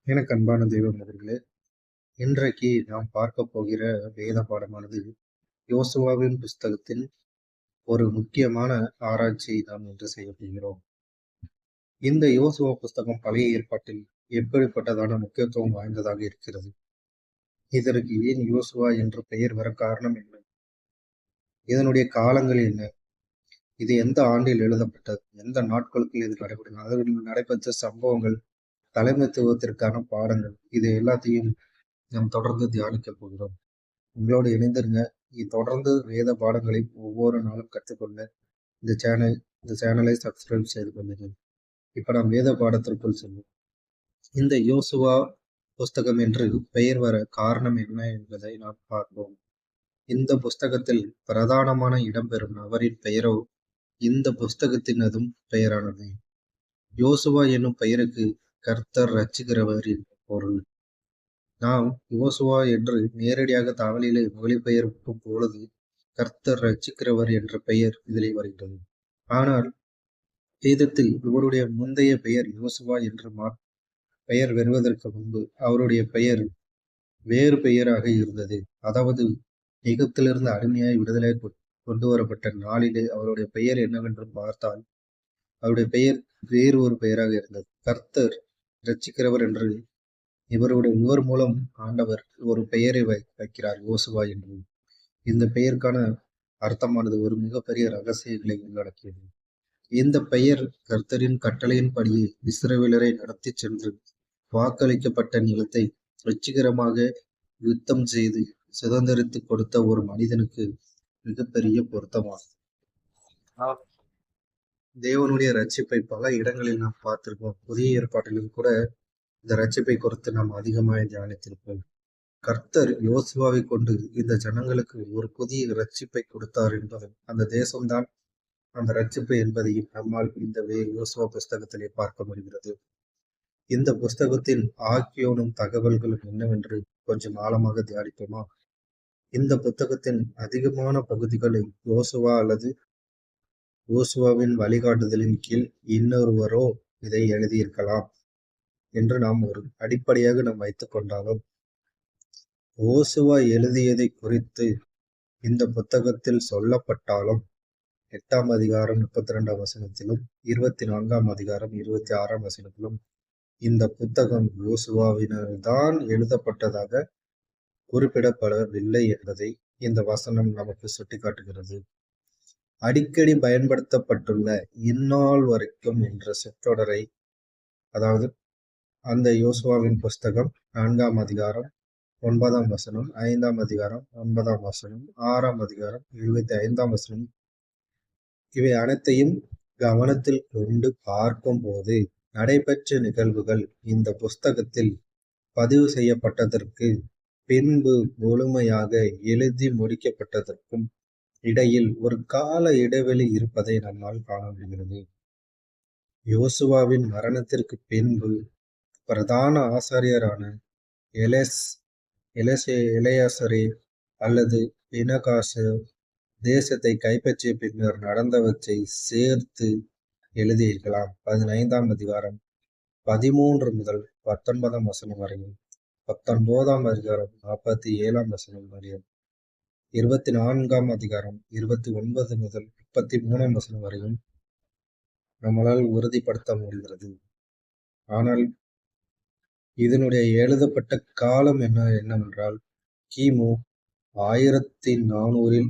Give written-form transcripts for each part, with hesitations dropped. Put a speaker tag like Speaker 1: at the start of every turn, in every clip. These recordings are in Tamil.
Speaker 1: எனக்கு அன்பான தெய்வ மனிதர்களே, இன்றைக்கு நாம் பார்க்க போகிற வேத பாடமானது யோசுவாவின் புஸ்தகத்தின் ஒரு முக்கியமான ஆராய்ச்சியை நாம் இன்று செய்யப் போகிறோம். இந்த யோசுவா புஸ்தகம் பழைய ஏற்பாட்டில் எப்படிப்பட்டதான முக்கியத்துவம் வாய்ந்ததாக இருக்கிறது? இதற்கு ஏன் யோசுவா என்று பெயர் வர காரணம் என்ன? இதனுடைய காலங்கள் என்ன? இது எந்த ஆண்டில் எழுதப்பட்டது? எந்த நாட்களுக்கு இது நடைபெறும்? அதில் நடைபெற்ற சம்பவங்கள், தலைமைத்துவத்திற்கான பாடங்கள், இது எல்லாத்தையும் நாம் தொடர்ந்து தியானிக்கப் போகிறோம். உங்களோடு இணைந்திருங்க. தொடர்ந்து வேத பாடங்களை ஒவ்வொரு நாளும் கற்றுக்கொள்ள இந்த சேனலை சப்ஸ்கிரைப் செய்து கொள்ளுங்கள். இப்ப நாம் வேத பாடத்திற்குள் செல்வோம். இந்த யோசுவா புஸ்தகம் என்று பெயர் வர காரணம் என்ன என்பதை நாம் பார்ப்போம். இந்த புஸ்தகத்தில் பிரதானமான இடம்பெறும் நபரின் பெயரோ இந்த புஸ்தகத்தினதும் பெயரானது. யோசுவா என்னும் பெயருக்கு கர்த்தர் ரட்சிக்கிறவர் என்ற பொருள். நாம் யோசுவா என்று நேரடியாக தமிழிலே மொழிபெயர்க்கும் பொழுது கர்த்தர் ரட்சிக்கிறவர் என்ற பெயர் இதிலே வருகிறது. ஆனால் வேதத்தில் இவருடைய முந்தைய பெயர் யோசுவா என்று பெயர் வருவதற்கு முன்பு அவருடைய பெயர் வேறு பெயராக இருந்தது. அதாவது எகிப்திலிருந்து அடிமையாய் விடுதலை கொண்டு வரப்பட்ட நாளிலே அவருடைய பெயர் என்னவென்று பார்த்தால் அவருடைய பெயர் வேறு ஒரு பெயராக இருந்தது. கர்த்தர் ரட்சிக்கிறவர் என்று இவர் மூலம் ஆண்டவர் ஒரு பெயரை வைக்கிறார், யோசுவா என்று. இந்த பெயருக்கான அர்த்தமானது ஒரு மிகப்பெரிய ரகசியங்களை உள்ளடக்கியது. இந்த பெயர் கர்த்தரின் கட்டளையின்படியே இஸ்ரவேலரை நடத்தி சென்று வாக்களிக்கப்பட்ட நிலத்தை வெற்றிகரமாக யுத்தம் செய்து சுதந்திரித்து கொடுத்த ஒரு மனிதனுக்கு மிகப்பெரிய பொருத்தமாகும். தேவனுடைய ரட்சிப்பை பல இடங்களில் நாம் பார்த்திருக்கோம். புதிய ஏற்பாட்டிலும் கூட இந்த ரட்சிப்பை குறித்து நாம் அதிகமாக தியானித்திருப்போம். கர்த்தர் யோசுவாவை கொண்டு இந்த ஜனங்களுக்கு ஒரு புதிய ரட்சிப்பை கொடுத்தார் என்பதும் அந்த தேசம்தான் அந்த ரட்சிப்பு என்பதையும் நம்மால் இந்த யோசுவா புஸ்தகத்திலே பார்க்க முடிகிறது. இந்த புஸ்தகத்தின் ஆக்கியோனும் தகவல்களும் என்னவென்று கொஞ்சம் ஆழமாக தியானிப்போமா? இந்த புத்தகத்தின் அதிகமான பகுதிகளை யோசுவா அல்லது யோசுவாவின் வழிகாட்டுதலின் கீழ் இன்னொருவரோ இதை எழுதியிருக்கலாம் என்று நாம் ஒரு அடிப்படையாக நாம் வைத்துக் கொண்டாலும், யோசுவா எழுதியதை குறித்து இந்த புத்தகத்தில் சொல்லப்பட்டாலும் 8ஆம் அதிகாரம் 32ஆம் வசனத்திலும் 24ஆம் அதிகாரம் 26ஆம் வசனத்திலும் இந்த புத்தகம் யோசுவாவினால் எழுதப்பட்டதாக குறிப்பிடப்படவில்லை என்பதை இந்த வசனம் நமக்கு சுட்டிக்காட்டுகிறது. அடிக்கடி பயன்படுத்தப்பட்டுள்ள இந்நாள் வரைக்கும் என்ற சொற்றொடரை, அதாவது அந்த யோசுவாவின் புஸ்தகம் 4ஆம் அதிகாரம் 9ஆம் வசனம், 5ஆம் அதிகாரம் 9ஆம் வசனம், 6ஆம் அதிகாரம் 25ஆம் வசனம், இவை அனைத்தையும் கவனத்தில் கொண்டு பார்க்கும் போது நடைபெற்ற நிகழ்வுகள் இந்த புஸ்தகத்தில் பதிவு செய்யப்பட்டதற்கு பின்பு முழுமையாக எழுதி முடிக்கப்பட்டதற்கும் இடையில் ஒரு கால இடைவெளி இருப்பதை நம்மால் காண முடிகிறது. யோசுவாவின் மரணத்திற்கு பின்பு பிரதான ஆசாரியரான எலெயாசரே அல்லது பினகாசு தேசத்தை கைப்பற்றிய பின்னர் நடந்தவற்றை சேர்த்து எழுதியிருக்கலாம். 15ஆம் அதிகாரம் 13 முதல் 19ஆம் வசனம் வரையும், 19ஆம் அதிகாரம் 47ஆம் வசனம் வரையும், 24ஆம் அதிகாரம் 29 முதல் 33ஆம் வசனம் வரையும் நம்மளால் உறுதிப்படுத்த முடிகிறது. ஆனால் இதனுடைய எழுதப்பட்ட காலம் என்னவென்றால் கிமு 1400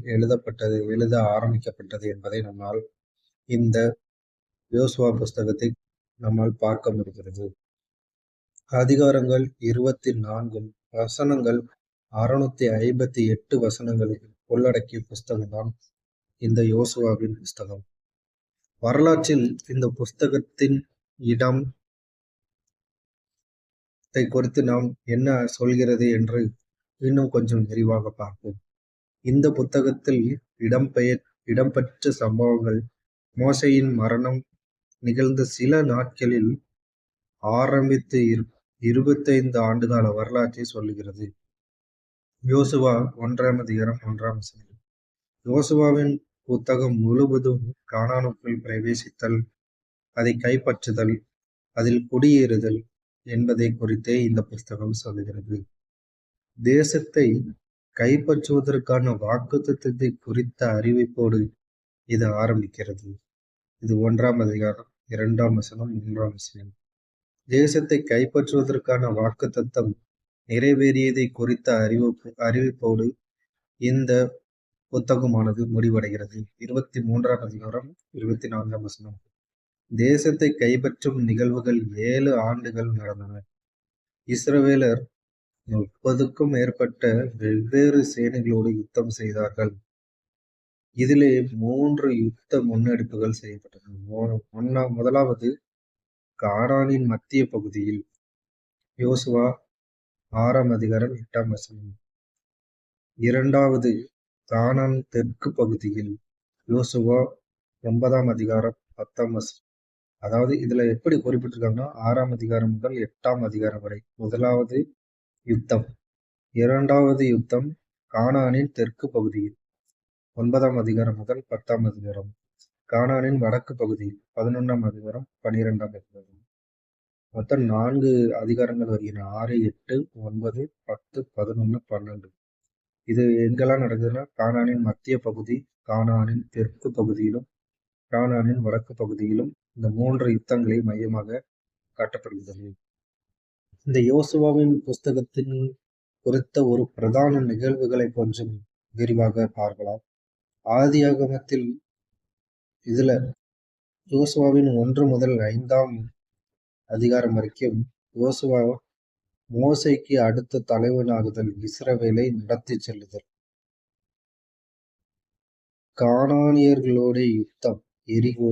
Speaker 1: எழுத ஆரம்பிக்கப்பட்டது என்பதை நம்மால் இந்த யோசுவா புஸ்தகத்தை நம்மால் பார்க்க முடிகிறது. அதிகாரங்கள் 24 வசனங்கள் 658 வசனங்களை உள்ளடக்கிய புஸ்தகம்தான் இந்த யோசுவாவின் புஸ்தகம். வரலாற்றில் இந்த புஸ்தகத்தின் இடம் குறித்து நாம் என்ன சொல்கிறது என்று இன்னும் கொஞ்சம் விரிவாக பார்ப்போம். இந்த புத்தகத்தில் இடம்பெற்ற சம்பவங்கள் மோசேயின் மரணம் நிகழ்ந்த சில நாட்களில் ஆரம்பித்து 25 ஆண்டுகால வரலாற்றை சொல்லுகிறது. யோசுவா 1ஆம் அதிகாரம் 1ஆம் வசனம். யோசுவாவின் புத்தகம் முழுவதும் கானானுக்குள் பிரவேசித்தல், அதை கைப்பற்றுதல், அதில் குடியேறுதல், என்பதை குறித்தே இந்த புஸ்தகம் சொல்லுகிறது. தேசத்தை கைப்பற்றுவதற்கான வாக்குத்தத்தத்தை குறித்த அறிவிப்போடு இது ஆரம்பிக்கிறது. இது 1ஆம் அதிகாரம் 2ஆம் வசனம் 3ஆம் வசனம். தேசத்தை கைப்பற்றுவதற்கான வாக்குத்தத்தம் நிறைவேறியதை குறித்த அறிவிப்போடு இந்த புத்தகமானது முடிவடைகிறது. 23ஆம் அதிகாரம் 24ஆம் வசனம். தேசத்தை கைப்பற்றும் நிகழ்வுகள் 7 ஆண்டுகள் நடந்தன. இஸ்ரவேலர் 30க்கும் மேற்பட்ட வெவ்வேறு சேனைகளோடு யுத்தம் செய்தார்கள். இதிலே 3 யுத்த முன்னெடுப்புகள் செய்யப்பட்டன. முதலாவது கானானின் மத்திய பகுதியில், யோசுவா 6ஆம் அதிகாரம் 8ஆம் வசனம். இரண்டாவது கானான் தெற்கு பகுதியில், யோசுவா 9ஆம் அதிகாரம் 10ஆம் வசனம். அதாவது இதுல எப்படி குறிப்பிட்டிருக்காங்கன்னா 6ஆம் அதிகாரம் முதல் 8ஆம் அதிகாரம் வரை முதலாவது யுத்தம். இரண்டாவது யுத்தம் கானானின் தெற்கு பகுதியில் 9ஆம் அதிகாரம் முதல் 10ஆம் அதிகாரம். கானானின் வடக்கு பகுதியில் 11ஆம் அதிகாரம் 12ஆம் அதிகாரம். மொத்தம் 4 அதிகாரங்கள் வருகின்றன. 6, 8, 9, 10, 11, 12. இது எங்கெல்லாம் நடக்குதுன்னா கானானின் மத்திய பகுதி, கானானின் தெற்கு பகுதியிலும், கானானின் வடக்கு பகுதியிலும் இந்த 3 யுத்தங்களை மையமாக காட்டப்படுகிறது. இந்த யோசுவாவின் புஸ்தகத்தின் குறித்த ஒரு பிரதான நிகழ்வுகளை கொஞ்சம் விரிவாக பார்க்கலாம். ஆதியாகமத்தில் இதுல யோசுவாவின் 1 முதல் 5ஆம் அதிகாரம் வரைக்கும் யோசுவா மோசேக்கு அடுத்த தலைவனாகுதல், இஸ்ரவேலை நடத்தி செல்லுதல், கானானியர்களோட யுத்தம், எரிகோ.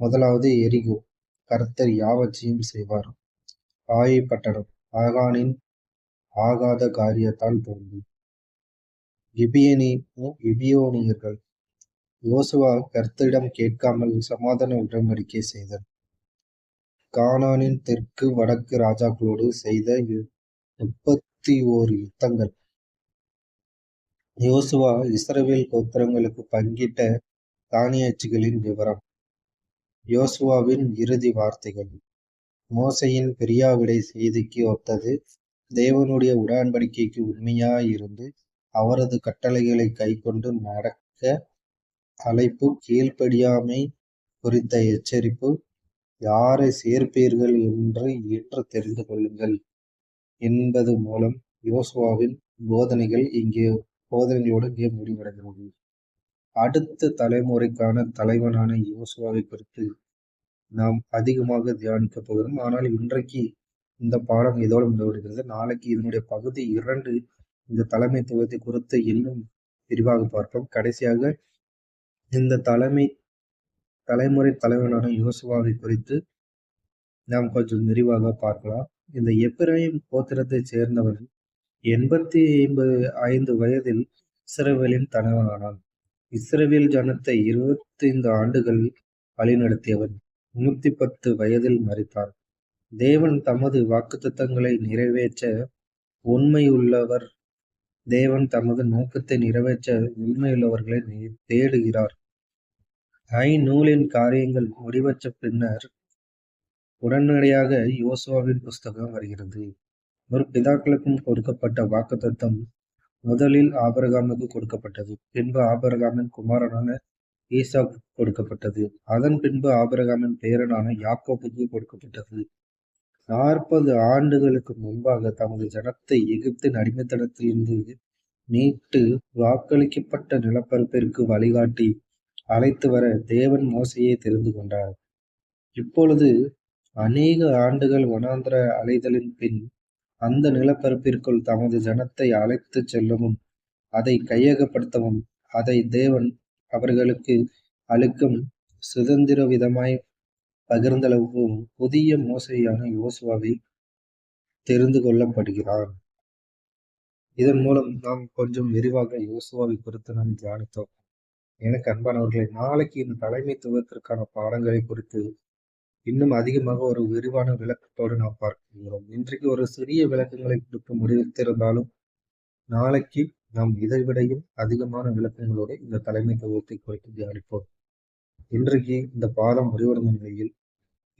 Speaker 1: முதலாவது எரிகோ, கர்த்தர் யாவற்றையும் செய்வார். ஆயி பட்டணம், ஆகானின் ஆகாத காரியத்தால் தோன்றி. கிபியோனியர்கள், யோசுவா கர்த்தரிடம் கேட்காமல் சமாதான உடன்படிக்கை செய்தார். கானானின் தெற்கு வடக்கு ராஜாக்களோடு செய்த 31 யுத்தங்கள். யோசுவா இஸ்ரவேல் கோத்திரங்களுக்கு பங்கிட்ட தானியச்சுகளின் விவரம். யோசுவாவின் இறுதி வார்த்தைகள். மோசேயின் பிரியாவிடை செய்திக்கு ஒத்தது. தேவனுடைய உடன்படிக்கைக்கு உண்மையாயிருந்து அவரது கட்டளைகளை கைக்கொண்டு நடக்க அழைப்பு. கீழ்ப்படியாமை குறித்த எச்சரிப்பு. யாரை சேர்ப்பீர்கள் என்று இன்று தெரிந்து கொள்ளுங்கள் என்பது மூலம் யோசுவாவின் போதனைகளோடு இங்கே முடிவடைகிறது. அடுத்த தலைமுறைக்கான தலைவனான யோசுவாவை குறித்து நாம் அதிகமாக தியானிக்க போகிறோம். ஆனால் இன்றைக்கு இந்த பாடம் இதோடு முடிவடைகிறது. நாளைக்கு இதனுடைய பகுதி 2 இந்த தலைமைத்துவத்தை குறித்து இன்னும் விரிவாக பார்ப்போம். கடைசியாக இந்த தலைமுறை தலைவனான யோசுவாவை குறித்து நாம் கொஞ்சம் விரிவாக பார்க்கலாம். இந்த எப்பிராயிம் கோத்திரத்தை சேர்ந்தவன் 85 வயதில் இஸ்ரவேலின் தலைவனானான். இஸ்ரவேல் ஜனத்தை 25 ஆண்டுகள் வழிநடத்தியவன் 110 வயதில் மரித்தான். தேவன் தமது வாக்குத்தத்தங்களை நிறைவேற்ற உண்மையுள்ளவர். தேவன் தமது நோக்கத்தை நிறைவேற்ற உண்மையுள்ளவர்களை தேடுகிறார். நூலின் காரியங்கள் முடிவற்ற பின்னர் உடனடியாக யோசுவாவின் புஸ்தகம் வருகிறது. ஒரு பிதாக்களுக்கும் கொடுக்கப்பட்ட வாக்குத்தத்தம் முதலில் ஆபிரகாமுக்கு கொடுக்கப்பட்டது. பின்பு ஆபிரகாமின் குமாரனான ஈசாக்கு கொடுக்கப்பட்டது. அதன் பின்பு ஆபிரகாமின் பேரனான யாக்கோபுக்கு கொடுக்கப்பட்டது. 40 ஆண்டுகளுக்கு முன்பாக தமது ஜனத்தை எகிப்தின் அடிமைத்தனத்திலிருந்து மீட்டு வாக்களிக்கப்பட்ட நிலப்பரப்பிற்கு வழிகாட்டி அழைத்து வர தேவன் மோசேயை தெரிந்து கொண்டார். இப்பொழுது அநேக ஆண்டுகள் வனாந்திர அலைதலின் பின் அந்த நிலப்பரப்பிற்குள் தமது ஜனத்தை அழைத்து செல்லவும் அதை கையகப்படுத்தவும் அதை தேவன் அவர்களுக்கு அளிக்கும் சுதந்திர விதமாய் பகிர்ந்தளவும் புதிய மோசேயான யோசுவாவை தெரிந்து கொள்ளப்படுகிறார். இதன் மூலம் நாம் கொஞ்சம் விரிவாக யோசுவாவை குறித்து நாம் தியானித்தோம். எனக்கு அன்பானவர்களை, நாளைக்கு இந்த தலைமைத்துவத்திற்கான பாடங்களை குறித்து இன்னும் அதிகமாக ஒரு விரிவான விளக்கத்தோடு நாம் பார்க்கிறோம். இன்றைக்கு ஒரு சிறிய விளக்கங்களை கொடுக்க முடித்திருந்தாலும் நாளைக்கு நாம் இதைவிடையும் அதிகமான விளக்கங்களோடு இந்த தலைமைத்துவத்தை குறித்து தியானிப்போம். இன்றைக்கு இந்த பாடம் முடிவடைந்த நிலையில்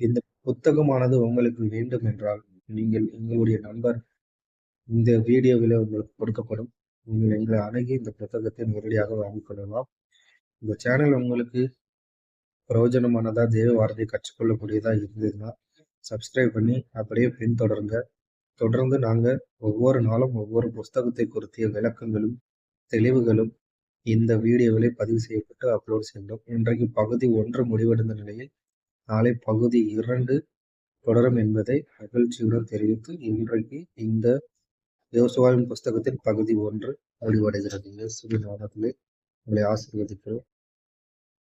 Speaker 1: இந்த புத்தகமானது உங்களுக்கு வேண்டும் என்றால் நீங்கள் உங்களுடைய நம்பர் இந்த வீடியோவில் உங்களுக்கு கொடுக்கப்படும். நீங்கள் எங்களை அணுகி இந்த புத்தகத்தை நேரடியாக வாங்கிக் கொள்ளலாம். இந்த சேனல் உங்களுக்கு பிரயோஜனமானதா, தேவ வார்த்தையை கற்றுக்கொள்ளக்கூடியதா இருந்ததுன்னா சப்ஸ்கிரைப் பண்ணி அப்படியே பின்தொடருங்க. தொடர்ந்து நாங்க ஒவ்வொரு நாளும் ஒவ்வொரு புஸ்தகத்தை குறித்த விளக்கங்களும் தெளிவுகளும் இந்த வீடியோவிலே பதிவு செய்யப்பட்டு அப்லோட் செய்கிறோம். இன்றைக்கு பகுதி 1 முடிவடைந்த நிலையில் நாளை பகுதி 2 தொடரும் என்பதை மகிழ்ச்சியுடன் தெரிவித்து இன்றைக்கு இந்த யோசுவாவின் புஸ்தகத்தின் பகுதி 1 முடிவடைகிறது. இயேசுவின் நாமத்திலே உங்களை ஆசீர்வதிக்கிறோம்.